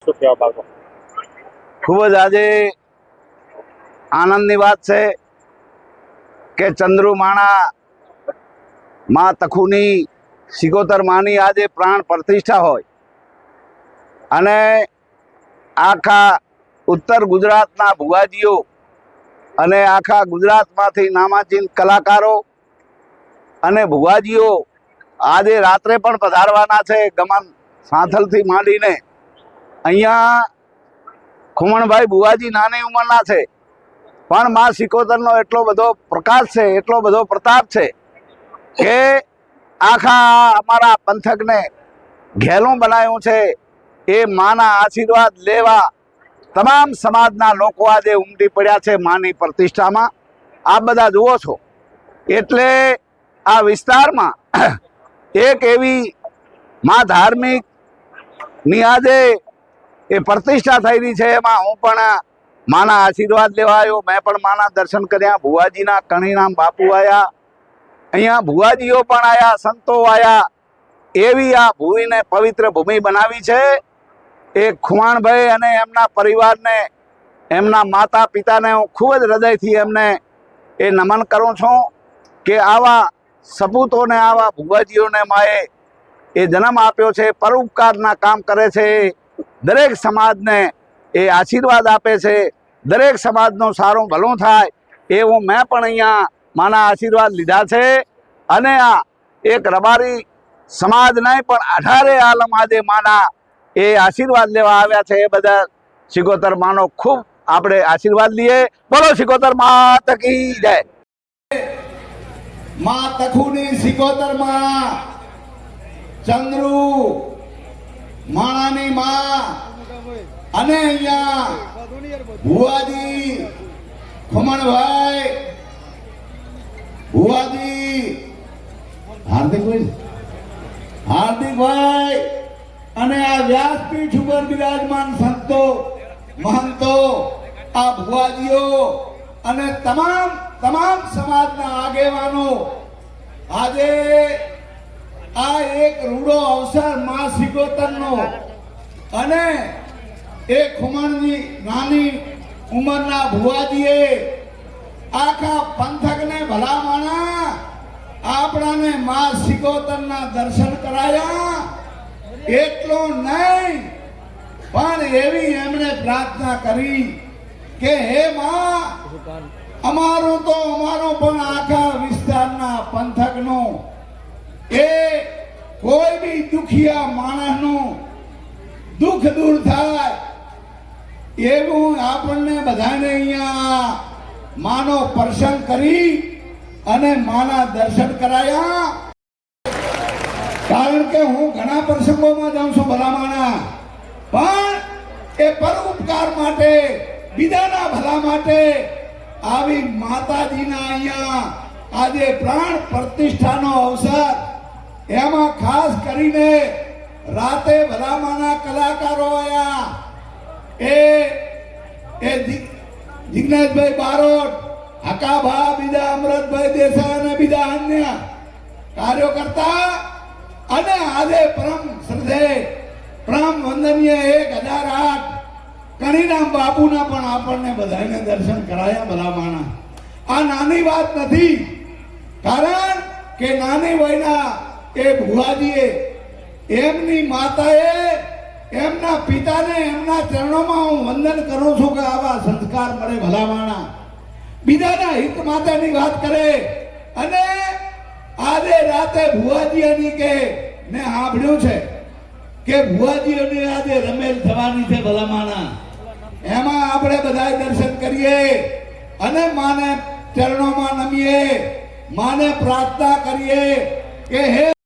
શું કહેવા માંગો? ખૂબ જ આજે આનંદની વાત છે કે ચંદ્રુમાણા માં તખુની સિકોતર માની આજે પ્રાણ પ્રતિષ્ઠા હોય અને આખા ઉત્તર ગુજરાતના ભુવાજીઓ અને આખા ગુજરાતમાંથી નામાંકિત કલાકારો અને ભુવાજીઓ આજે રાત્રે પણ પધારવાના છે. ગમન સાંથલથી માંડીને અહીંયા ખુમણભાઈ ભુવાજી નાની ઉંમરના છે, પણ માં સિકોતરનો એટલો બધો પ્રકાશ છે, એટલો બધો પ્રતાપ છે કે આખા અમારા પંથકને ઘેલું બનાવ્યું છે. એ માના આશીર્વાદ લેવા તમામ સમાજના લોકો આજે ઉમટી પડ્યા છે માની પ્રતિષ્ઠામાં. આપ બધા જુઓ છો એટલે આ વિસ્તારમાં એક એવી માં ધાર્મિકની આજે એ પ્રતિષ્ઠા થયેલી છે. એમાં હું પણ માના આશીર્વાદ લેવા આવ્યો. મેં પણ માના દર્શન કર્યા. ભુવાજીના કણીરામ બાપુ આવ્યા, અહીંયા ભુવાજીઓ પણ આવ્યા, સંતો આવ્યા. એવી આ ભૂમિને પવિત્ર ભૂમિ બનાવી છે. એ ખુમાણભાઈ અને એમના પરિવારને, એમના માતા પિતાને હું ખૂબ જ હૃદયથી એમને એ નમન કરું છું કે આવા સપૂતોને, આવા ભુવાજીઓને માએ એ જન્મ આપ્યો છે. પરોપકારના કામ કરે છે, દરેક સમાજને એ આશીર્વાદ આપે છે. દરેક સમાજનું સારું ભલું થાય એવું મેં પણ અહીંયા માના આશીર્વાદ લીધા છે. અને આ એક રબારી સમાજ નહીં પણ 18 આલમ આજે માના એ આશીર્વાદ લેવા આવ્યા છે. એ બધા સિકોતર માનો ખૂબ આપણે આશીર્વાદ લઈએ. બોલો સિકોતર માત કી જય. માં તખુની સિકોતર માં, ચંદ્રુ માણાની માં, અને અહીંયા ભુવાજી ખુમણભાઈ ભુવાજી હાર્દિકભાઈ અને આ વ્યાસપીઠ ઉપર બિરાજમાન સંતો મહંતો, આ ભુવાજીઓ અને તમામ સમાજના આગેવાનો આજે આ એક રૂડો અવસર માં સિકોતરનો અને એ ખુમણની નાની ઉંમરના ભુવાજીએ આખા પંથકને ભલામણા આપણાને માં સિકોતરના દર્શન કરાયા. એટલો નહીં પણ એવી એમણે પ્રાર્થના કરી કે હે માં, અમારો પણ આખા વિસ્તારના પંથકનો એ કોઈ બી દુખિયા માણસનું દુઃખ દૂર થાય એવું આપણને બધાને અહીંયા માનો પ્રસન્ન કરી અને માના દર્શન કરાયા. કારણ કે હું ઘણા પ્રસંગોમાં જાઉં છું ભલામાના, પણ એ પરોપકાર માટે, બીજાના ભલા માટે આવી માતાજીના અહીંયા આજે પ્રાણ પ્રતિષ્ઠાનો અવસર, એમાં ખાસ કરીને રાતે ભલામાના કલાકારો આવ્યા. એ જિગ્નેશભાઈ બારોટ, હકાભા, બીજા અમૃતભાઈ દેસાઈ અને બીજા અન્ય કાર્યકર્તા અને આજે પરમ શ્રદ્ધે પરમ વંદનીય 1008 કણીરામ બાપુના પણ આપણને બધાને દર્શન કરાયા ભલામાણા. આ નાની વાત નથી, કારણ કે નાની વયના એ ભુવાજીએ એમની માતાએ એમના પિતાને એમના ચરણોમાં હું વંદન કરું છું કે આવા સંસ્કાર મળે ભલામાણા. બીજાના હિત માટેની વાત કરે અને આજે રાતે ભુવાજીઓની કે મેં સાંભળ્યું છે કે ભુવાજીઓની આજે રમેલ થવાની છે ભલામાણા. એમાં આપણે બધા દર્શન કરીએ અને માને ચરણોમાં નમીએ, માને પ્રાર્થના કરીએ કે હે